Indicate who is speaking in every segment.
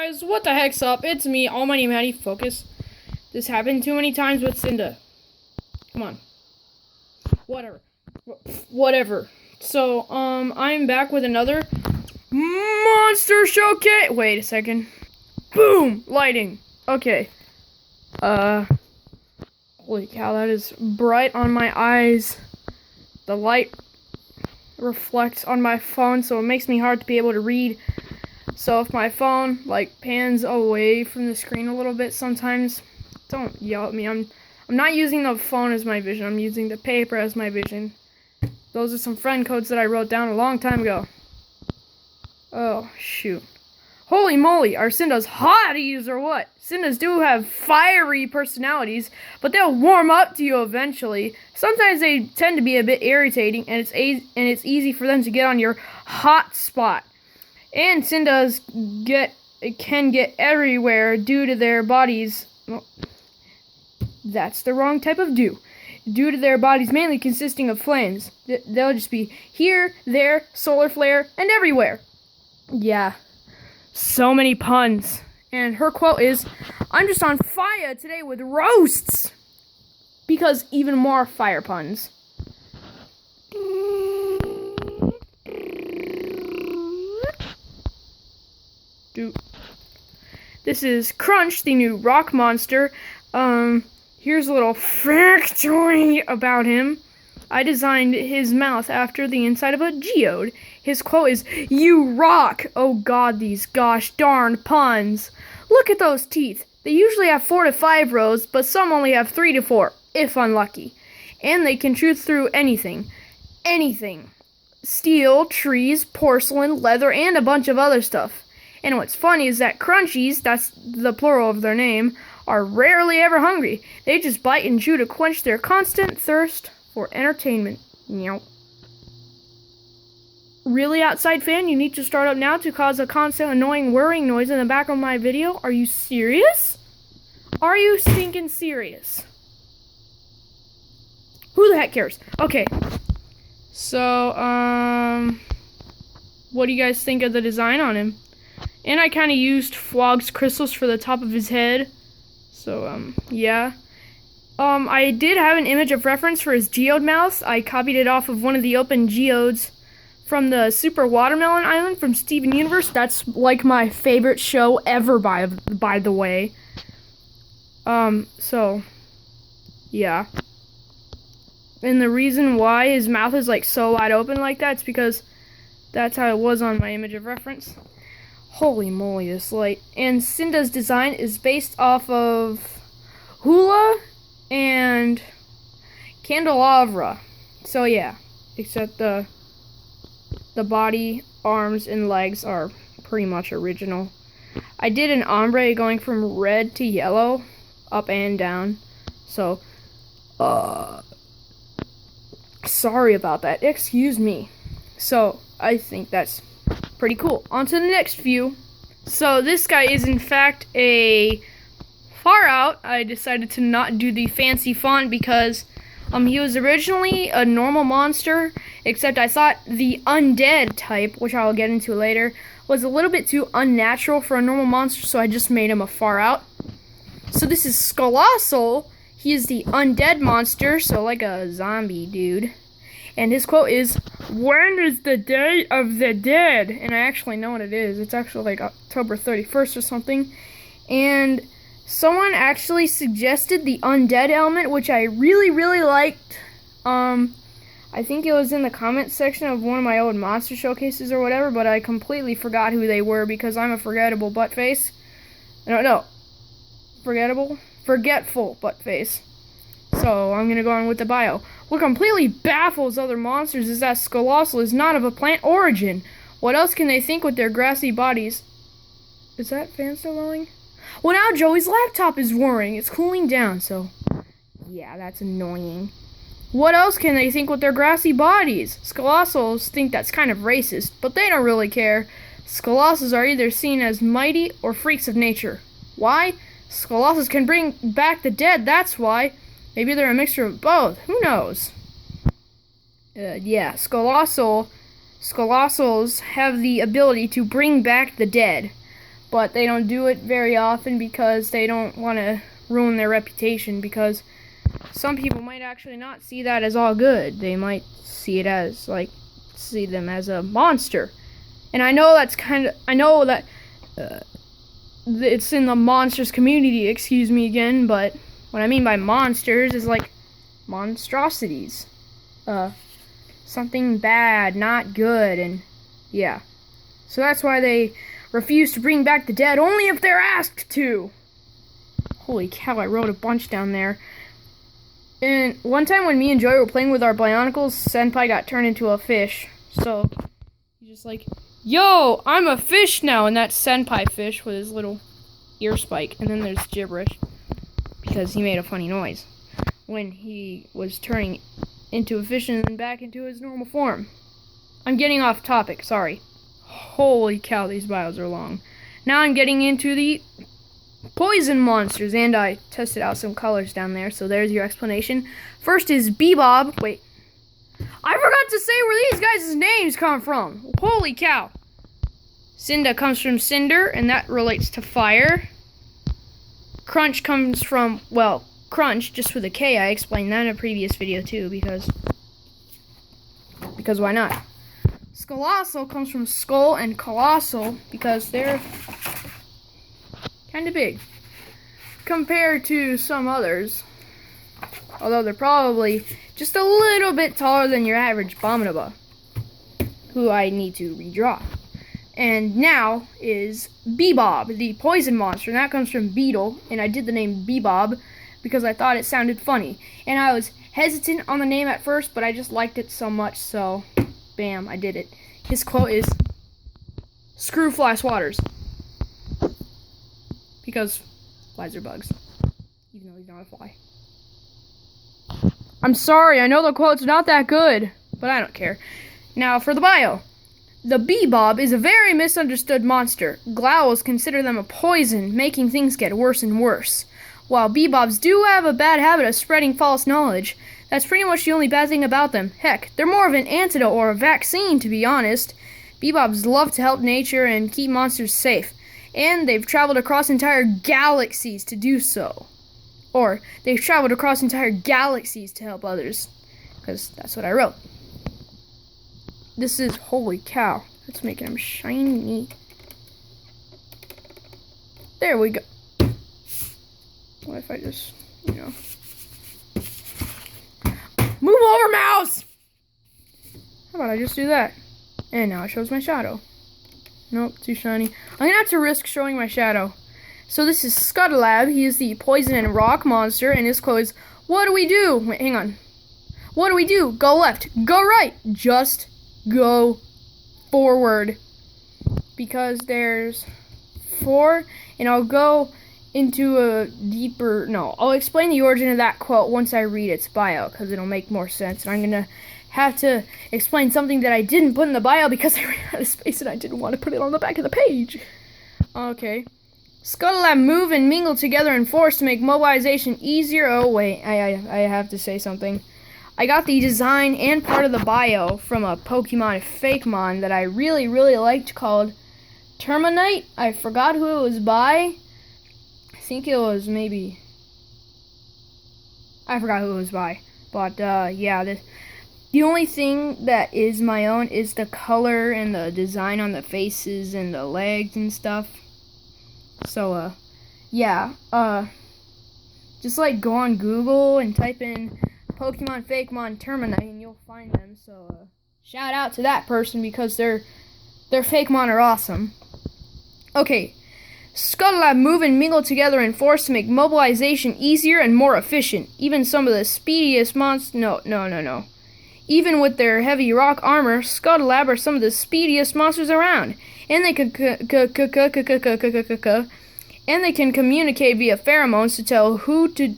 Speaker 1: guys, what the heck's up? It's me, Almighty Maddie. Focus. This happened too many times with Cinda. Come on. Whatever. So, I'm back with another monster showcase. Wait a second. Boom! Lighting. Okay. Holy cow, that is bright on my eyes. The light reflects on my phone, so it makes me hard to be able to read. So if my phone pans away from the screen a little bit sometimes, don't yell at me. I'm not using the phone as my vision. I'm using the paper as my vision. Those are some friend codes that I wrote down a long time ago. Oh shoot. Holy moly, are Cindas hotties or what? Cindas do have fiery personalities, but they'll warm up to you eventually. Sometimes they tend to be a bit irritating, and it's easy for them to get on your hot spot. And Cindas can get everywhere due to their bodies. Well, that's the wrong type of due. Due to their bodies mainly consisting of flames. They'll just be here, there, solar flare, and everywhere. Yeah. So many puns. And her quote is, "I'm just on fire today with roasts." Because even more fire puns. This is Crunch, the new rock monster. Here's a little factoid about him. I designed his mouth after the inside of a geode. His quote is, "You rock!" Oh god, these gosh darn puns. Look at those teeth. They usually have 4 to 5 rows, but some only have 3 to 4, if unlucky. And they can chew through anything. Anything. Steel, trees, porcelain, leather, and a bunch of other stuff. And what's funny is that Crunchies, that's the plural of their name, are rarely ever hungry. They just bite and chew to quench their constant thirst for entertainment. Meow. Really, outside fan? You need to start up now to cause a constant annoying whirring noise in the back of my video? Are you serious? Are you stinking serious? Who the heck cares? Okay. So, what do you guys think of the design on him? And I kind of used Flogg's crystals for the top of his head. So, yeah. I did have an image of reference for his geode mouth. I copied it off of one of the open geodes from the Super Watermelon Island from Steven Universe. That's like my favorite show ever, by the way. So, yeah. And the reason why his mouth is so wide open like that is because that's how it was on my image of reference. Holy moly, this light. And Cinda's design is based off of Hula and Candelabra. So yeah, except the body, arms, and legs are pretty much original. I did an ombre going from red to yellow, up and down. So, sorry about that. Excuse me. So, I think that's pretty cool. On to the next view. So, this guy is in fact a far out. I decided to not do the fancy font because he was originally a normal monster, except I thought the undead type, which I'll get into later, was a little bit too unnatural for a normal monster, so I just made him a far out. So this is Colossal. He is the undead monster, so like a zombie dude. And his quote is, "When is the Day of the Dead?" And I actually know what it is. It's actually October 31st or something. And someone actually suggested the undead element, which I really, really liked. I think it was in the comment section of one of my old monster showcases or whatever, but I completely forgot who they were because I'm a forgettable butt face. No. Forgetful butt face. So, I'm gonna go on with the bio. What completely baffles other monsters is that Colossal is not of a plant origin. What else can they think with their grassy bodies? Is that fan still going? Well, now Joey's laptop is whirring. It's cooling down, so yeah, that's annoying. What else can they think with their grassy bodies? Colossals think that's kind of racist, but they don't really care. Colossals are either seen as mighty or freaks of nature. Why? Colossals can bring back the dead, that's why. Maybe they're a mixture of both. Who knows? Yeah, Colossals have the ability to bring back the dead. but they don't do it very often because they don't want to ruin their reputation, because some people might actually not see that as all good. They might see it as, like, see them as a monster. And I know that's I know that it's in the monsters community, excuse me again, but what I mean by monsters is like monstrosities. Something bad, not good, and yeah. So that's why they refuse to bring back the dead, only if they're asked to. Holy cow, I wrote a bunch down there. And one time when me and Joy were playing with our Bionicles, Senpai got turned into a fish. So, he's just like, yo, I'm a fish now. And that's Senpai fish with his little ear spike. And then there's gibberish, because he made a funny noise when he was turning into a fish and then back into his normal form. I'm getting off topic, sorry. Holy cow, these bios are long. Now I'm getting into the poison monsters, and I tested out some colors down there, so there's your explanation. First is Bebob. Wait. I forgot to say where these guys' names come from. Holy cow. Cinda comes from cinder, and that relates to fire. Crunch comes from, well, crunch, just with a K. I explained that in a previous video too, because why not? Skolossal comes from skull and colossal, because they're kind of big compared to some others, although they're probably just a little bit taller than your average Abominable, who I need to redraw. And now is Bebob, the poison monster, and that comes from beetle, and I did the name Bebob because I thought it sounded funny, and I was hesitant on the name at first, but I just liked it so much, so bam, I did it. His quote is, "Screw fly swatters," because flies are bugs, even though he's not a fly. I'm sorry, I know the quote's not that good, but I don't care. Now for the bio. The Bebob is a very misunderstood monster. Glowels consider them a poison, making things get worse and worse. While Bebobs do have a bad habit of spreading false knowledge, that's pretty much the only bad thing about them. Heck, they're more of an antidote or a vaccine, to be honest. Bebobs love to help nature and keep monsters safe, and they've traveled across entire galaxies to do so. Or, they've traveled across entire galaxies to help others, because that's what I wrote. This is, holy cow, that's making them shiny. There we go. What if I just, move over, mouse! How about I just do that? And now it shows my shadow. Nope, too shiny. I'm gonna have to risk showing my shadow. So this is Scuttlab. He is the poison and rock monster, and his quote is, "What do we do?" Wait, hang on. What do we do? Go left. Go right. Just go forward. Because there's 4, and I'll go into a deeper, I'll explain the origin of that quote once I read its bio, because it'll make more sense, and I'm gonna have to explain something that I didn't put in the bio because I ran out of space and I didn't want to put it on the back of the page. Okay. Scuttlab move and mingle together in force to make mobilization easier. Oh wait, I have to say something. I got the design and part of the bio from a Pokemon Fakemon that I really, really liked called Terminite. I forgot who it was by. I think it was maybe... I forgot who it was by. But, yeah, the only thing that is my own is the color and the design on the faces and the legs and stuff. So, yeah, just, like, go on Google and type in Pokemon Fakemon Terminite and you'll find them. So, shout out to that person because their Fakemon are awesome. Okay. Scuttlab move and mingle together in force to make mobilization easier and more efficient. Even some of the speediest monsters... No. Even with their heavy rock armor, Scuttlab are some of the speediest monsters around. And they can communicate via pheromones to tell who to...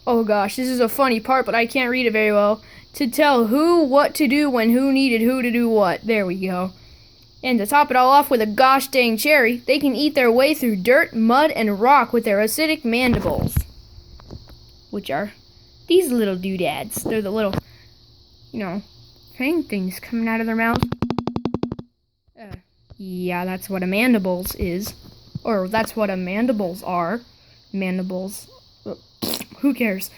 Speaker 1: Oh gosh, this is a funny part, but I can't read it very well. To tell who what to do when who needed who to do what. There we go. And to top it all off with a gosh dang cherry, they can eat their way through dirt, mud, and rock with their acidic mandibles. Which are these little doodads. They're the little, fang things coming out of their mouth. Yeah, that's what a mandibles is. Or that's what a mandibles are. Mandibles. Who cares?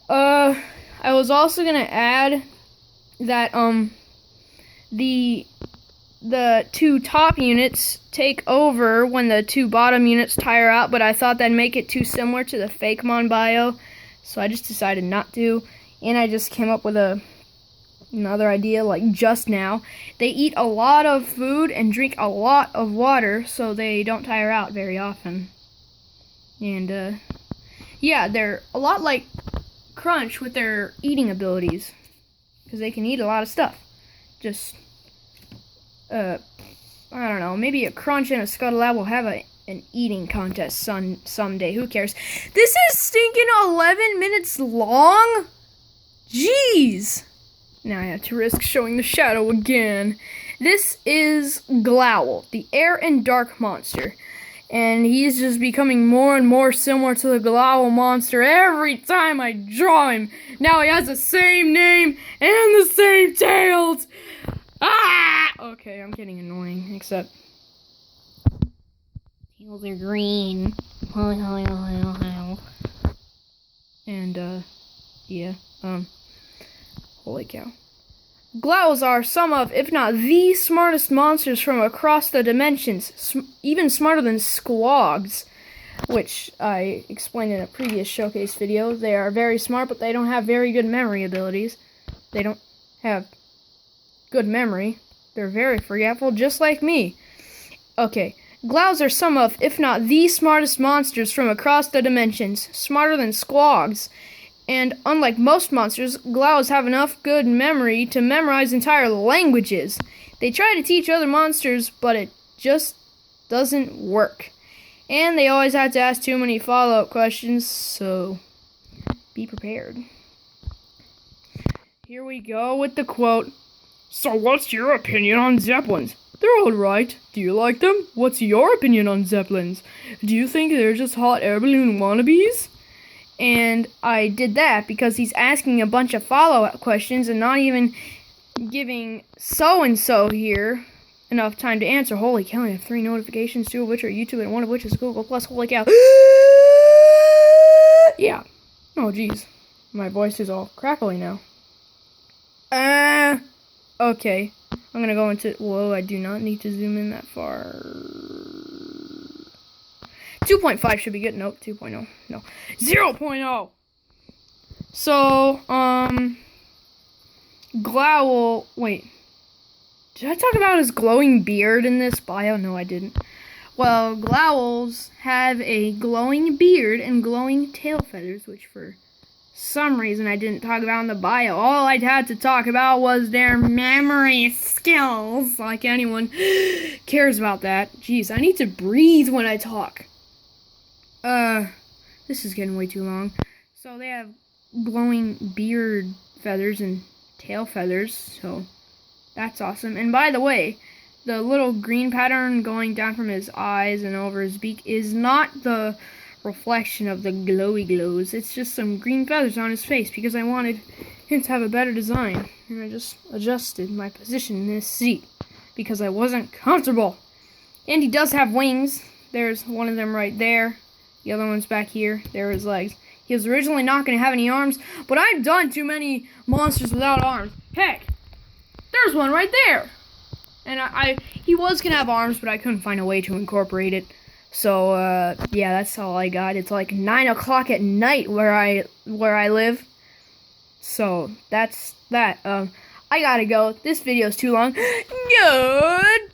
Speaker 1: I was also gonna add that, the two top units take over when the two bottom units tire out, but I thought that'd make it too similar to the Fakemon bio, so I just decided not to, and I just came up with another idea, like just now. They eat a lot of food and drink a lot of water, so they don't tire out very often. And, yeah, they're a lot like Crunch with their eating abilities, because they can eat a lot of stuff. Just, I don't know, maybe a Crunch and a Scuttle Lab will have an eating contest someday. Who cares? This is stinking 11 minutes long? Jeez! Now I have to risk showing the shadow again. This is Glowl, the air and dark monster. And he's just becoming more and more similar to the Glowl monster every time I draw him. Now he has the same name and the same tails. Ah! Okay, I'm getting annoying, except tails are green. And, yeah, holy cow. Glowls are some of, if not the smartest monsters from across the dimensions, even smarter than Squogs, which I explained in a previous showcase video. They are very smart, but they don't have very good memory abilities. They don't have good memory. They're very forgetful, just like me. Okay, Glowls are some of, if not the smartest monsters from across the dimensions, smarter than Squogs. And unlike most monsters, Glowls have enough good memory to memorize entire languages. They try to teach other monsters, but it just doesn't work. And they always have to ask too many follow-up questions, so be prepared. Here we go with the quote. So what's your opinion on Zeppelins? They're alright. Do you like them? What's your opinion on Zeppelins? Do you think they're just hot air balloon wannabes? And I did that because he's asking a bunch of follow-up questions and not even giving so-and-so here enough time to answer. Holy cow, I have 3 notifications, 2 of which are YouTube and 1 of which is Google+. Holy cow. Yeah. Oh, jeez. My voice is all crackly now. Okay. I'm gonna go into... Whoa, I do not need to zoom in that far. 2.5 should be good. Nope, 2.0. No. 0.0! So, Glowl... Wait. Did I talk about his glowing beard in this bio? No, I didn't. Well, Glowls have a glowing beard and glowing tail feathers, which for some reason I didn't talk about in the bio. All I had to talk about was their memory skills. Like anyone cares about that. Jeez, I need to breathe when I talk. This is getting way too long. So they have glowing beard feathers and tail feathers, so that's awesome. And by the way, the little green pattern going down from his eyes and over his beak is not the reflection of the glowy glows. It's just some green feathers on his face because I wanted him to have a better design. And I just adjusted my position in this seat because I wasn't comfortable. And he does have wings. There's one of them right there. The other one's back here. There are his legs. He was originally not going to have any arms, but I've done too many monsters without arms. Heck, there's one right there. And he was going to have arms, but I couldn't find a way to incorporate it. So, yeah, that's all I got. It's like 9 o'clock at night where I live. So, that's that. I gotta go. This video's too long. Good.